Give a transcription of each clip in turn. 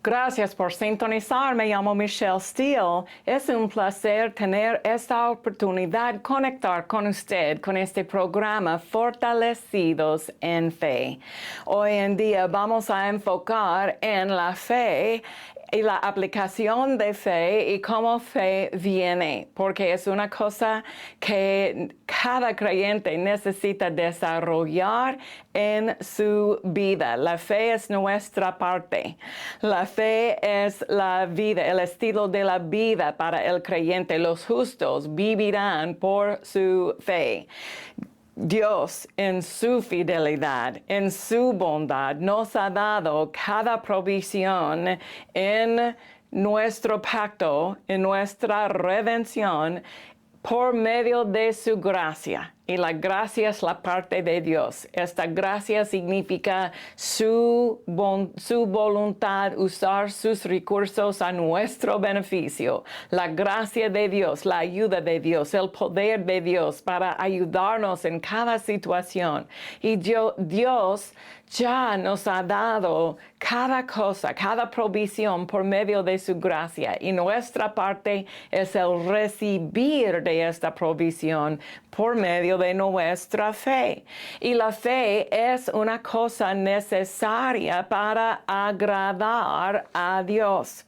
Gracias por sintonizar. Me llamo Michelle Steele. Es un placer tener esta oportunidad de conectar con usted con este programa Fortalecidos en Fe. Hoy en día vamos a enfocar en la fe y la aplicación de fe y cómo fe viene, porque es una cosa que cada creyente necesita desarrollar en su vida. La fe es nuestra parte. La fe es la vida, el estilo de la vida para el creyente. Los justos vivirán por su fe. Dios, en su fidelidad, en su bondad, nos ha dado cada provisión en nuestro pacto, en nuestra redención, por medio de su gracia. Y la gracia es la parte de Dios. Esta gracia significa su voluntad, usar sus recursos a nuestro beneficio. La gracia de Dios, la ayuda de Dios, el poder de Dios para ayudarnos en cada situación. Y Dios ya nos ha dado cada cosa, cada provisión por medio de su gracia. Y nuestra parte es el recibir de esta provisión por medio de nuestra fe. Y la fe es una cosa necesaria para agradar a Dios.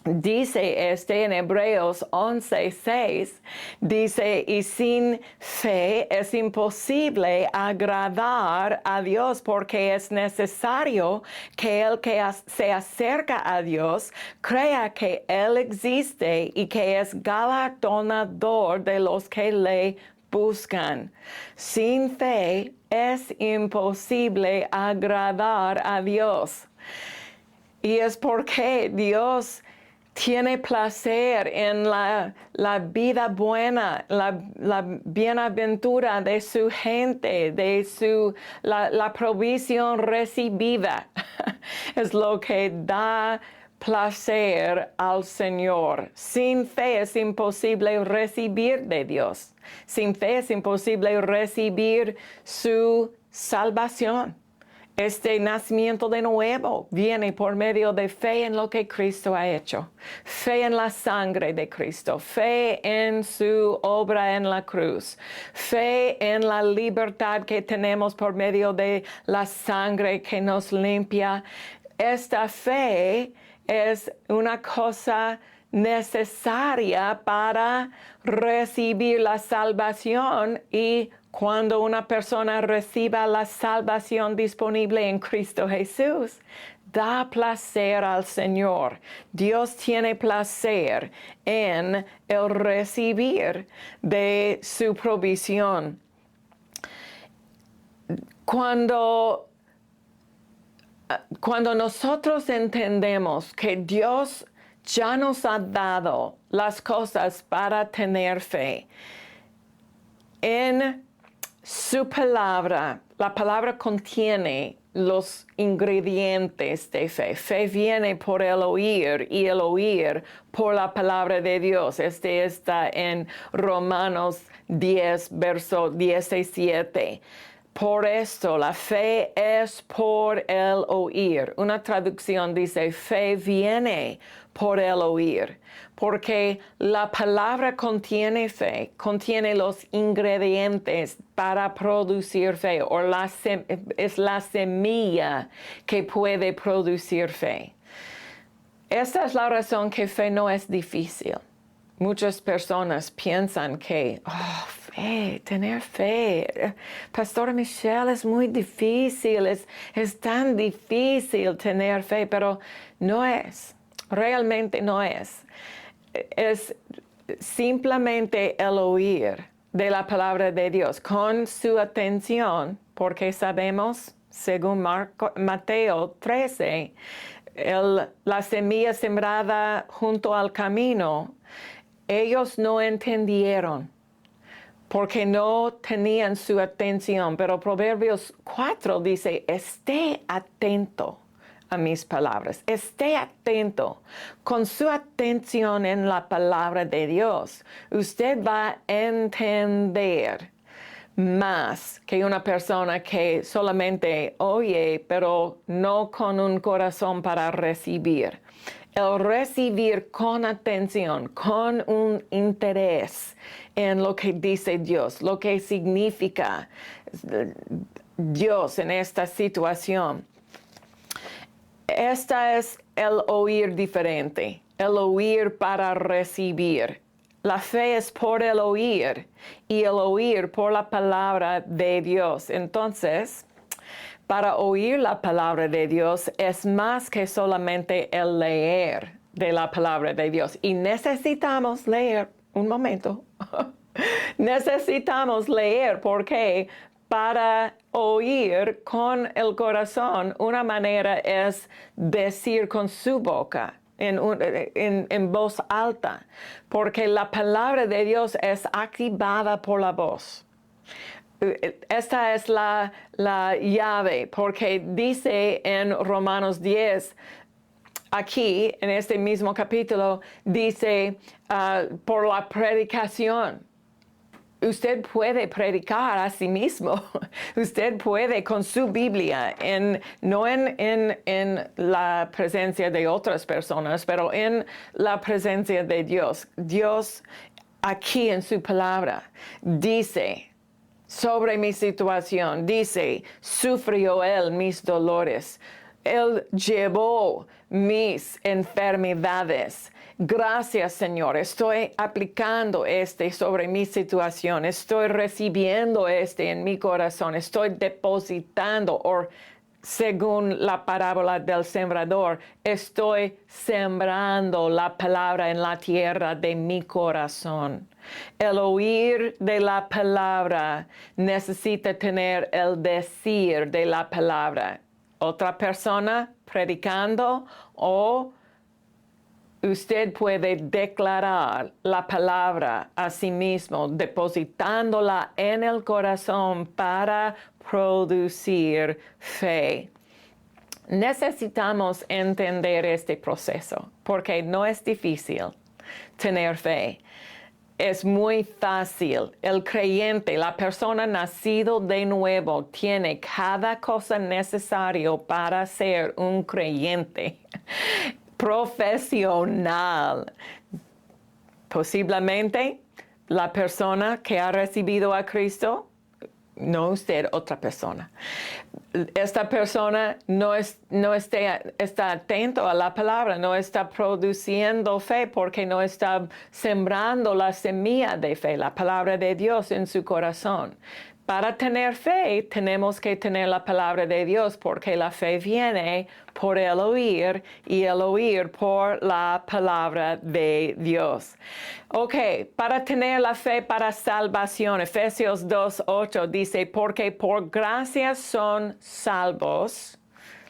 Dice en Hebreos 11:6, dice, y sin fe es imposible agradar a Dios, porque es necesario que el que se acerca a Dios crea que Él existe y que es galardonador de los que le buscan. Sin fe es imposible agradar a Dios. Y es porque Dios tiene placer en la vida buena, la bienaventura de su gente, de la provisión recibida. Es lo que da placer al Señor. Sin fe es imposible recibir de Dios. Sin fe es imposible recibir su salvación. Este nacimiento de nuevo viene por medio de fe en lo que Cristo ha hecho, fe en la sangre de Cristo, fe en su obra en la cruz, fe en la libertad que tenemos por medio de la sangre que nos limpia. Esta fe es una cosa necesaria para recibir la salvación, y cuando una persona reciba la salvación disponible en Cristo Jesús, da placer al Señor. Dios tiene placer en el recibir de su provisión. Cuando nosotros entendemos que Dios ya nos ha dado las cosas para tener fe, en su palabra, la palabra contiene los ingredientes de fe. Fe viene por el oír y el oír por la palabra de Dios. Este está en Romanos 10, verso 17. Por esto, la fe es por el oír. Una traducción dice, fe viene por el oír, porque la palabra contiene fe, contiene los ingredientes para producir fe, o es la semilla que puede producir fe. Esta es la razón que fe no es difícil. Muchas personas piensan que, tener fe, Pastora Michelle, es muy difícil, es tan difícil tener fe, pero no es, realmente no es. Es simplemente el oír de la palabra de Dios con su atención, porque sabemos, según Mateo 13, la semilla sembrada junto al camino, ellos no entendieron, porque no tenían su atención. Pero Proverbios 4 dice, esté atento a mis palabras, esté atento. Con su atención en la palabra de Dios, usted va a entender más que una persona que solamente oye, pero no con un corazón para recibir. El recibir con atención, con un interés en lo que dice Dios, lo que significa Dios en esta situación. Esta es el oír diferente, el oír para recibir. La fe es por el oír y el oír por la palabra de Dios. Entonces, para oír la palabra de Dios es más que solamente el leer de la palabra de Dios. Y necesitamos leer, un momento, necesitamos leer porque para oír con el corazón, una manera es decir con su boca. En voz alta, porque la palabra de Dios es activada por la voz. Esta es la llave, porque dice en Romanos 10, aquí en este mismo capítulo, dice por la predicación. Usted puede predicar a sí mismo. Usted puede con su Biblia, no en la presencia de otras personas, pero en la presencia de Dios. Dios aquí en su palabra dice sobre mi situación, dice, sufrió Él mis dolores. Él llevó mis enfermedades. Gracias, Señor. Estoy aplicando sobre mi situación. Estoy recibiendo en mi corazón. Estoy depositando, o según la parábola del sembrador, estoy sembrando la palabra en la tierra de mi corazón. El oír de la palabra necesita tener el decir de la palabra. Otra persona predicando o usted puede declarar la palabra a sí mismo, depositándola en el corazón para producir fe. Necesitamos entender este proceso porque no es difícil tener fe. Es muy fácil. El creyente, la persona nacido de nuevo, tiene cada cosa necesaria para ser un creyente profesional. Posiblemente la persona que ha recibido a Cristo, no usted, otra persona. Esta persona no está atento a la palabra, no está produciendo fe porque no está sembrando la semilla de fe, la palabra de Dios en su corazón. Para tener fe, tenemos que tener la palabra de Dios porque la fe viene por el oír y el oír por la palabra de Dios. Ok, para tener la fe para salvación, Efesios 2:8 dice, porque por gracia son salvos.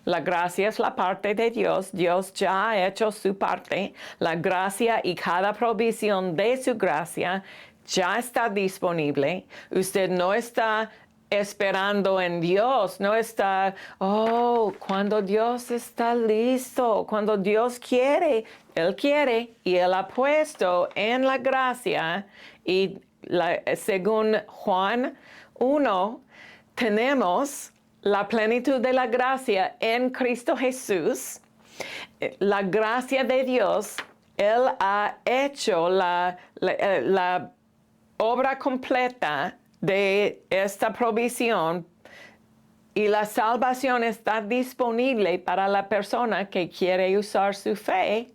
La gracia es la parte de Dios. Dios ya ha hecho su parte. La gracia y cada provisión de su gracia ya está disponible. Usted no está esperando en Dios, no está, cuando Dios está listo, cuando Dios quiere, Él quiere y Él ha puesto en la gracia y según Juan 1, tenemos la plenitud de la gracia en Cristo Jesús. La gracia de Dios, Él ha hecho la obra completa de esta provisión y la salvación está disponible para la persona que quiere usar su fe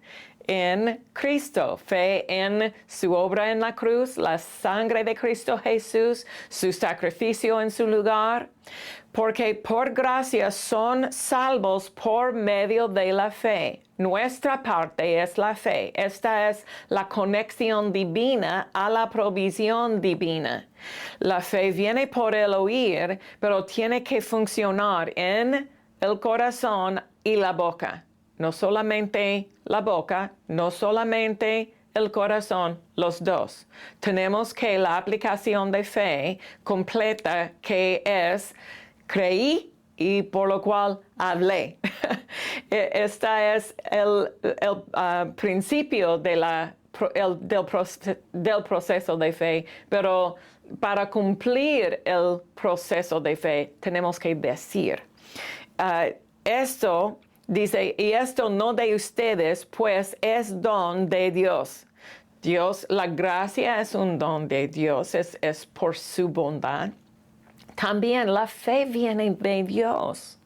en Cristo, fe en su obra en la cruz, la sangre de Cristo Jesús, su sacrificio en su lugar, porque por gracia son salvos por medio de la fe. Nuestra parte es la fe. Esta es la conexión divina a la provisión divina. La fe viene por el oír, pero tiene que funcionar en el corazón y la boca. No solamente la boca, no solamente el corazón, los dos. Tenemos que la aplicación de fe completa, que es creí y por lo cual hablé. Este es el principio de la del proceso de fe, pero para cumplir el proceso de fe tenemos que decir. Esto dice, y esto no de ustedes, pues es don de Dios. Dios, la gracia es un don de Dios, es por su bondad. También la fe viene de Dios.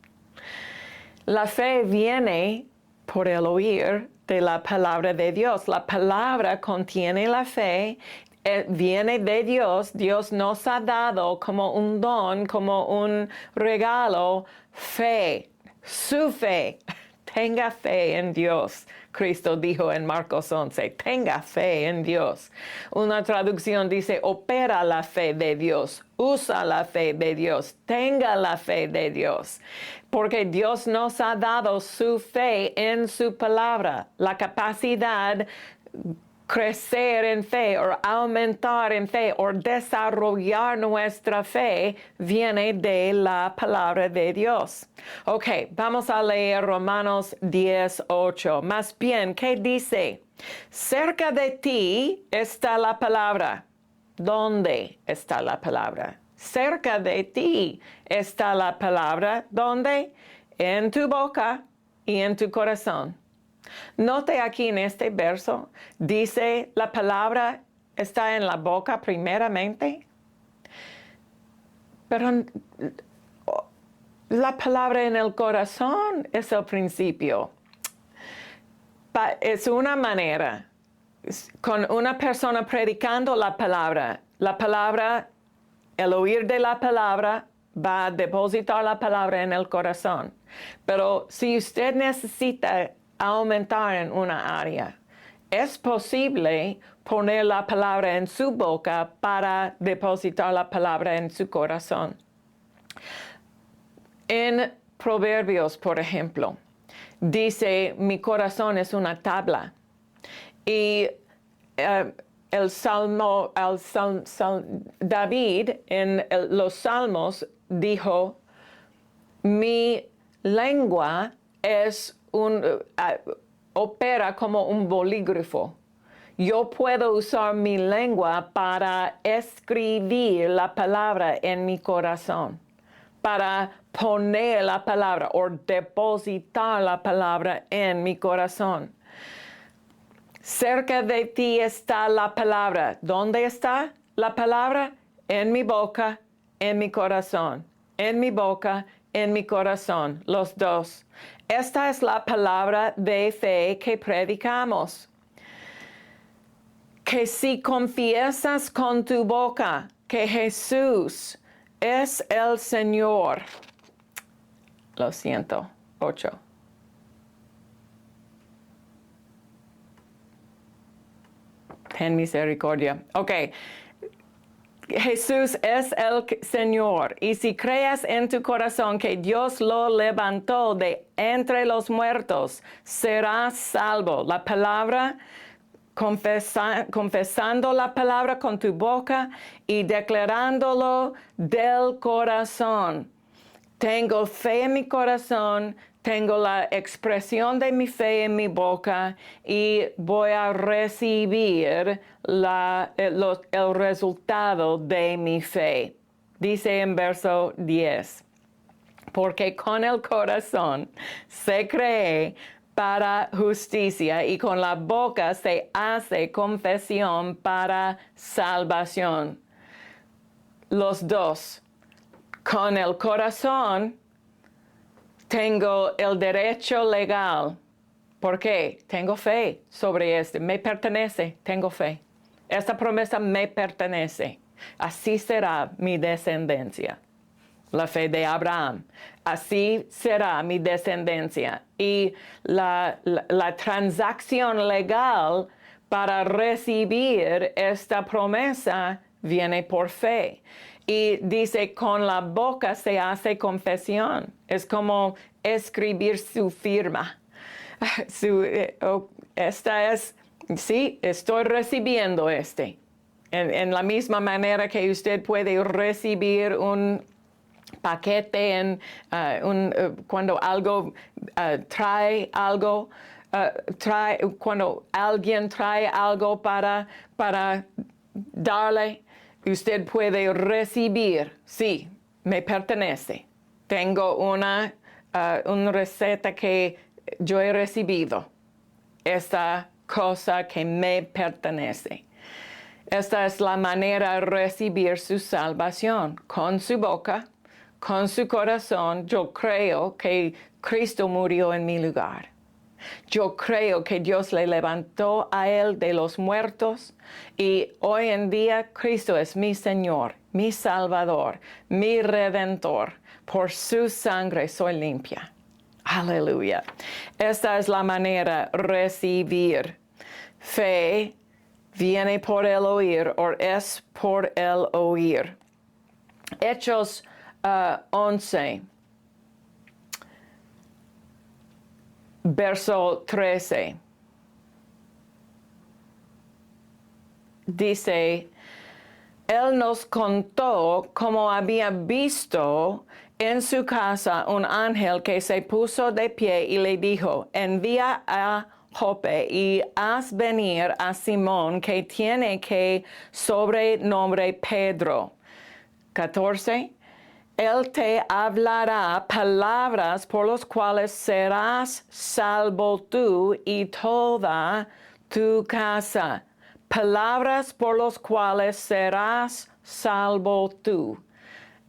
La fe viene por el oír de la palabra de Dios. La palabra contiene la fe, viene de Dios. Dios nos ha dado como un don, como un regalo, fe, su fe. Tenga fe en Dios. Cristo dijo en Marcos 11, tenga fe en Dios. Una traducción dice, opera la fe de Dios, usa la fe de Dios, tenga la fe de Dios. Porque Dios nos ha dado su fe en su palabra, la capacidad crecer en fe o aumentar en fe o desarrollar nuestra fe viene de la palabra de Dios. Ok, vamos a leer Romanos 10:8. Más bien, ¿qué dice? Cerca de ti está la palabra. ¿Dónde está la palabra? Cerca de ti está la palabra. ¿Dónde? En tu boca y en tu corazón. Note aquí en este verso, dice la palabra está en la boca primeramente, pero la palabra en el corazón es el principio. Es una manera, con una persona predicando la palabra, el oír de la palabra va a depositar la palabra en el corazón. Pero si usted necesita aumentar en una área, es posible poner la palabra en su boca para depositar la palabra en su corazón. En Proverbios, por ejemplo, dice, mi corazón es una tabla. Y David en los Salmos dijo, mi lengua opera como un bolígrafo. Yo puedo usar mi lengua para escribir la palabra en mi corazón, para poner la palabra o depositar la palabra en mi corazón. Cerca de ti está la palabra. ¿Dónde está la palabra? En mi boca, en mi corazón. En mi boca, en mi corazón. Los dos. Esta es la palabra de fe que predicamos. Que si confiesas con tu boca que Jesús es el Señor. Lo siento. 8. Ten misericordia. Ok. Jesús es el Señor. Y si creas en tu corazón que Dios lo levantó de entre los muertos, serás salvo. La palabra, confesando la palabra con tu boca y declarándolo del corazón. Tengo fe en mi corazón, tengo la expresión de mi fe en mi boca y voy a recibir el resultado de mi fe. Dice en verso 10, porque con el corazón se cree para justicia y con la boca se hace confesión para salvación. Los dos. Con el corazón tengo el derecho legal. ¿Por qué? Tengo fe sobre este. Me pertenece, tengo fe. Esta promesa me pertenece. Así será mi descendencia. La fe de Abraham. Así será mi descendencia. Y la transacción legal para recibir esta promesa viene por fe. Y dice, con la boca se hace confesión. Es como escribir su firma. Esta es, sí, estoy recibiendo este. En la misma manera que usted puede recibir un paquete cuando algo trae algo, cuando alguien trae algo para darle, usted puede recibir. Sí, me pertenece. Tengo una receta que yo he recibido. Esta cosa que me pertenece. Esta es la manera de recibir su salvación. Con su boca, con su corazón, yo creo que Cristo murió en mi lugar. Yo creo que Dios le levantó a él de los muertos y hoy en día Cristo es mi Señor, mi Salvador, mi Redentor. Por su sangre soy limpia. Aleluya. Esta es la manera de recibir. Fe viene por el oír, o es por el oír. Hechos 11, verso 13. Dice, Él nos contó cómo había visto en su casa un ángel que se puso de pie y le dijo, envía a Jope y haz venir a Simón que tiene que sobrenombre Pedro. 14. Él te hablará palabras por las cuales serás salvo tú y toda tu casa. Palabras por las cuales serás salvo tú.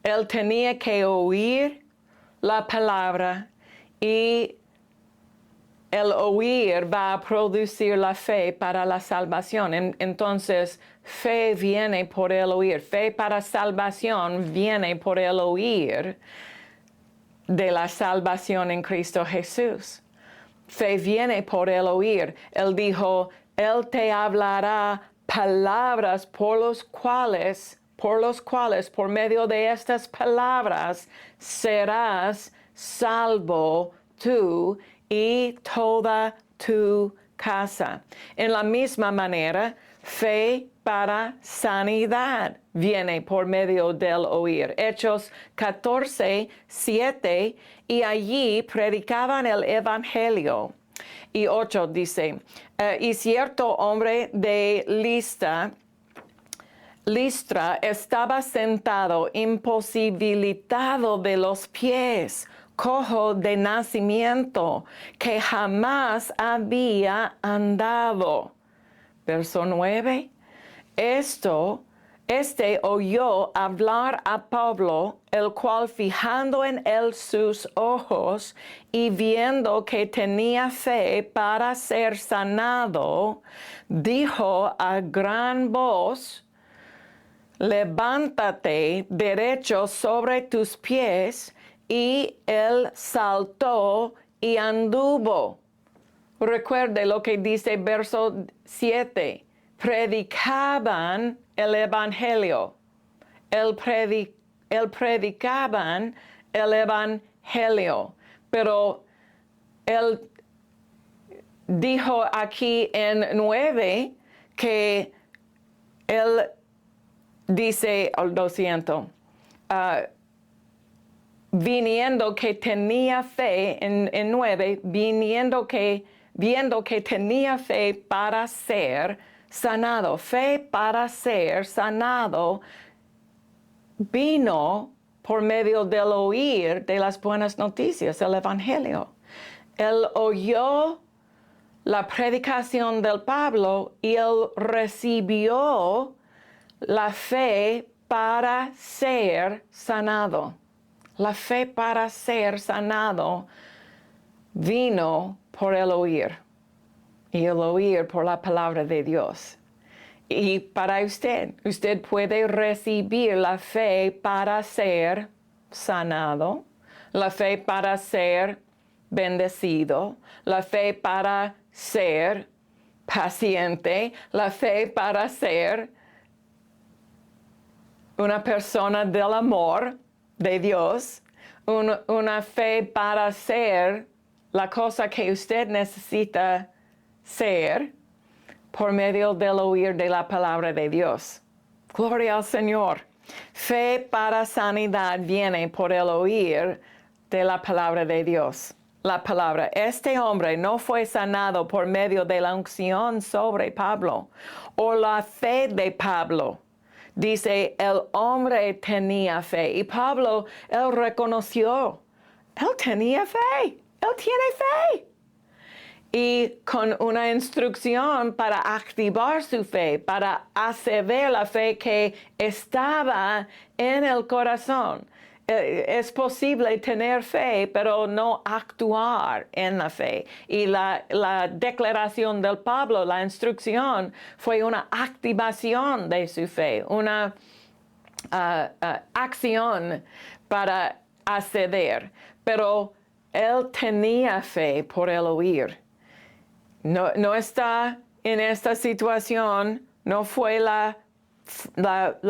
Él tenía que oír la palabra y el oír va a producir la fe para la salvación. Entonces, fe viene por el oír. Fe para salvación viene por el oír de la salvación en Cristo Jesús. Fe viene por el oír. Él dijo, Él te hablará palabras por medio de estas palabras, serás salvo tú y toda tu casa. En la misma manera, fe para sanidad viene por medio del oír. Hechos 14, 7, y allí predicaban el evangelio. Y 8 dice, y cierto hombre de Listra estaba sentado, imposibilitado de los pies, cojo de nacimiento, que jamás había andado. Verso 9. Este oyó hablar a Pablo, el cual fijando en él sus ojos y viendo que tenía fe para ser sanado, dijo a gran voz, levántate derecho sobre tus pies, y él saltó y anduvo. Recuerde lo que dice verso 7. Predicaban el evangelio. Predicaban el evangelio. Pero él dijo aquí en 9 que él dice, lo siento, viniendo que tenía fe, en 9, viendo que tenía fe para ser sanado. Fe para ser sanado vino por medio del oír de las buenas noticias, el evangelio. Él oyó la predicación del Pablo y él recibió la fe para ser sanado. La fe para ser sanado vino por el oír, y el oír por la palabra de Dios. Y para usted puede recibir la fe para ser sanado, la fe para ser bendecido, la fe para ser paciente, la fe para ser una persona del amor de Dios, una fe para ser la cosa que usted necesita ser por medio del oír de la palabra de Dios. Gloria al Señor. Fe para sanidad viene por el oír de la palabra de Dios. la palabra. Este hombre no fue sanado por medio de la unción sobre Pablo o la fe de Pablo. Dice, el hombre tenía fe. Y Pablo, él reconoció, él tenía fe, él tiene fe. Y con una instrucción para activar su fe, para hacer ver la fe que estaba en el corazón. Es posible tener fe, pero no actuar en la fe. Y la declaración del Pablo, la instrucción, fue una activación de su fe, una acción para acceder. Pero él tenía fe por el oír. No está en esta situación, no fue la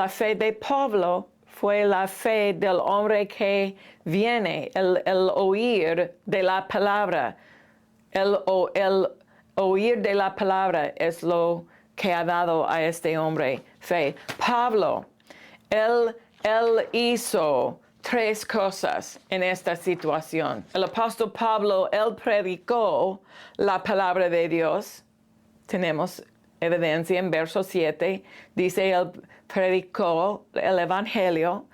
fe de Pablo, fue la fe del hombre que viene, el oír de la palabra. El oír de la palabra es lo que ha dado a este hombre fe. Pablo, él hizo 3 cosas en esta situación. El apóstol Pablo, él predicó la palabra de Dios. Tenemos evidencia en verso 7. Dice, él predicó el evangelio.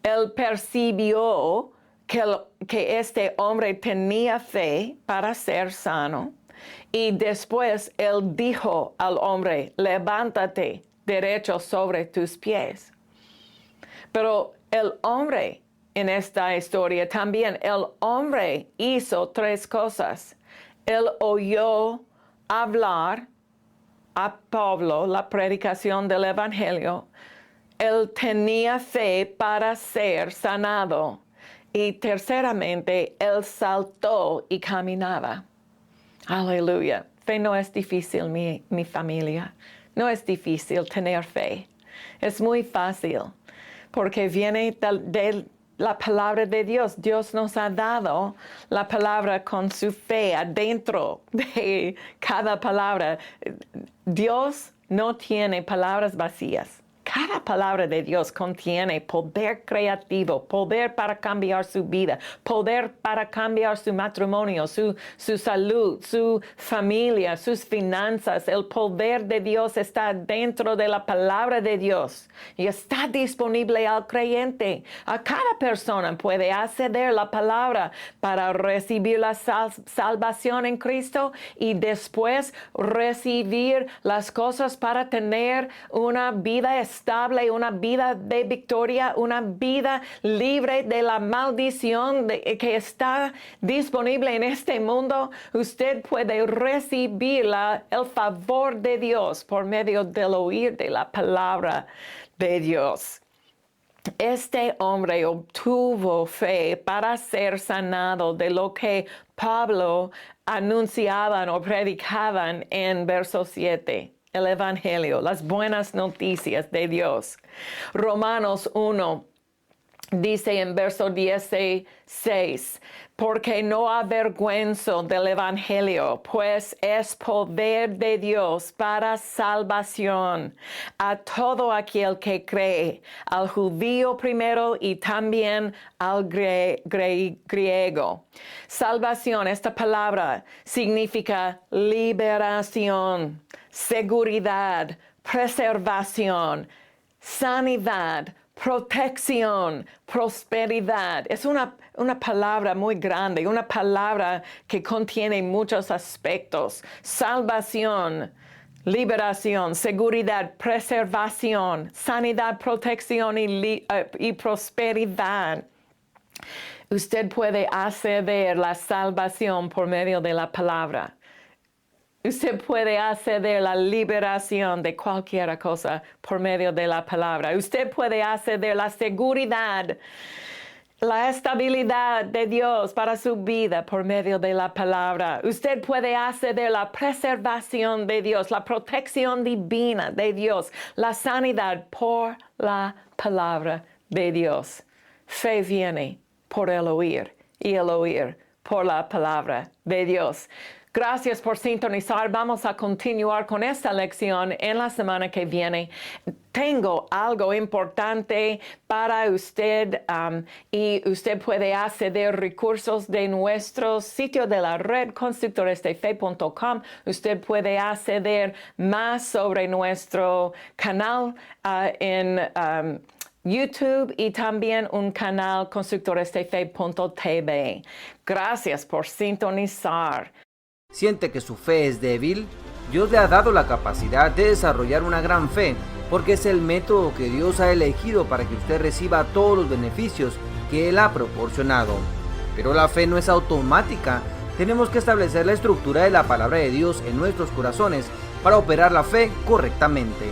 Él percibió que este hombre tenía fe para ser sano. Y después él dijo al hombre, levántate derecho sobre tus pies. Pero el hombre en esta historia también, el hombre hizo 3 cosas. Él oyó hablar a Pablo la predicación del evangelio. Él tenía fe para ser sanado. Y terceramente, él saltó y caminaba. Aleluya. Fe no es difícil, mi familia. No es difícil tener fe. Es muy fácil. Porque viene de la palabra de Dios. Dios nos ha dado la palabra con su fe adentro de cada palabra. Dios no tiene palabras vacías. Cada palabra de Dios contiene poder creativo, poder para cambiar su vida, poder para cambiar su matrimonio, su salud, su familia, sus finanzas. El poder de Dios está dentro de la palabra de Dios y está disponible al creyente. A cada persona puede acceder a la palabra para recibir la salvación en Cristo y después recibir las cosas para tener una vida estable, una vida de victoria, una vida libre de la maldición que está disponible en este mundo. Usted puede recibir el favor de Dios por medio del oír de la palabra de Dios. Este hombre obtuvo fe para ser sanado de lo que Pablo anunciaban o predicaban en verso 7. El Evangelio, las buenas noticias de Dios. Romanos 1 dice en verso 16, porque no avergüenzo del Evangelio, pues es poder de Dios para salvación a todo aquel que cree, al judío primero y también al griego. Salvación, esta palabra significa liberación, seguridad, preservación, sanidad, protección, prosperidad. Es una palabra muy grande, una palabra que contiene muchos aspectos. Salvación, liberación, seguridad, preservación, sanidad, protección y prosperidad. Usted puede acceder a la salvación por medio de la palabra. Usted puede acceder a la liberación de cualquier cosa por medio de la palabra. Usted puede acceder a la seguridad, la estabilidad de Dios para su vida por medio de la palabra. Usted puede acceder a la preservación de Dios, la protección divina de Dios, la sanidad por la palabra de Dios. Fe viene por el oír y el oír por la palabra de Dios. Gracias por sintonizar. Vamos a continuar con esta lección en la semana que viene. Tengo algo importante para usted y usted puede acceder a recursos de nuestro sitio de la red constructoresdefe.com. Usted puede acceder más sobre nuestro canal en YouTube y también un canal constructoresdefe.tv. Gracias por sintonizar. ¿Siente que su fe es débil? Dios le ha dado la capacidad de desarrollar una gran fe, porque es el método que Dios ha elegido para que usted reciba todos los beneficios que Él ha proporcionado. Pero la fe no es automática. Tenemos que establecer la estructura de la palabra de Dios en nuestros corazones para operar la fe correctamente.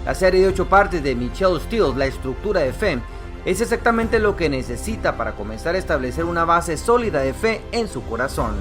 La serie de 8 partes de Michelle Steele, La estructura de fe, es exactamente lo que necesita para comenzar a establecer una base sólida de fe en su corazón.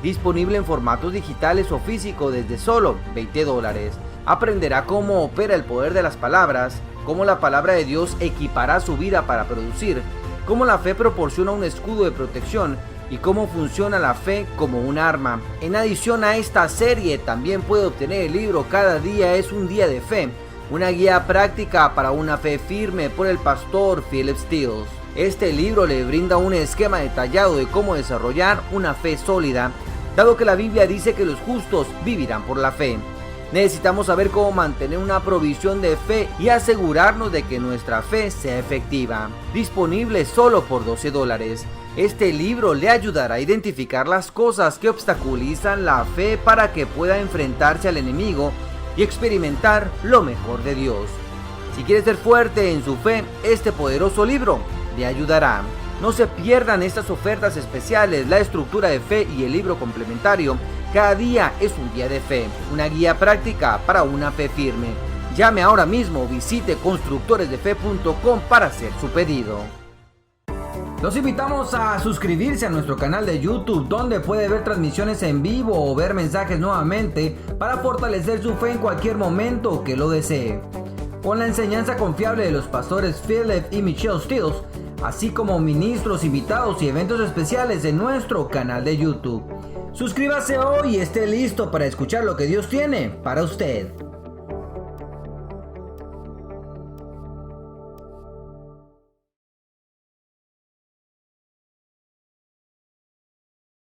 Disponible en formatos digitales o físico desde solo $20. Aprenderá cómo opera el poder de las palabras, cómo la palabra de Dios equipará su vida para producir, cómo la fe proporciona un escudo de protección y cómo funciona la fe como un arma. En adición a esta serie, también puede obtener el libro Cada día es un día de fe, una guía práctica para una fe firme por el pastor Philip Steele. Este libro le brinda un esquema detallado de cómo desarrollar una fe sólida, dado que la Biblia dice que los justos vivirán por la fe. Necesitamos saber cómo mantener una provisión de fe y asegurarnos de que nuestra fe sea efectiva. Disponible solo por $12. Este libro le ayudará a identificar las cosas que obstaculizan la fe para que pueda enfrentarse al enemigo y experimentar lo mejor de Dios. Si quiere ser fuerte en su fe, este poderoso libro le ayudará. No se pierdan estas ofertas especiales, la estructura de fe y el libro complementario. Cada día es un día de fe, una guía práctica para una fe firme. Llame ahora mismo o visite constructoresdefe.com para hacer su pedido. Los invitamos a suscribirse a nuestro canal de YouTube, donde puede ver transmisiones en vivo o ver mensajes nuevamente para fortalecer su fe en cualquier momento que lo desee. Con la enseñanza confiable de los pastores Philip y Michelle Steele, así como ministros, invitados y eventos especiales en nuestro canal de YouTube. Suscríbase hoy y esté listo para escuchar lo que Dios tiene para usted.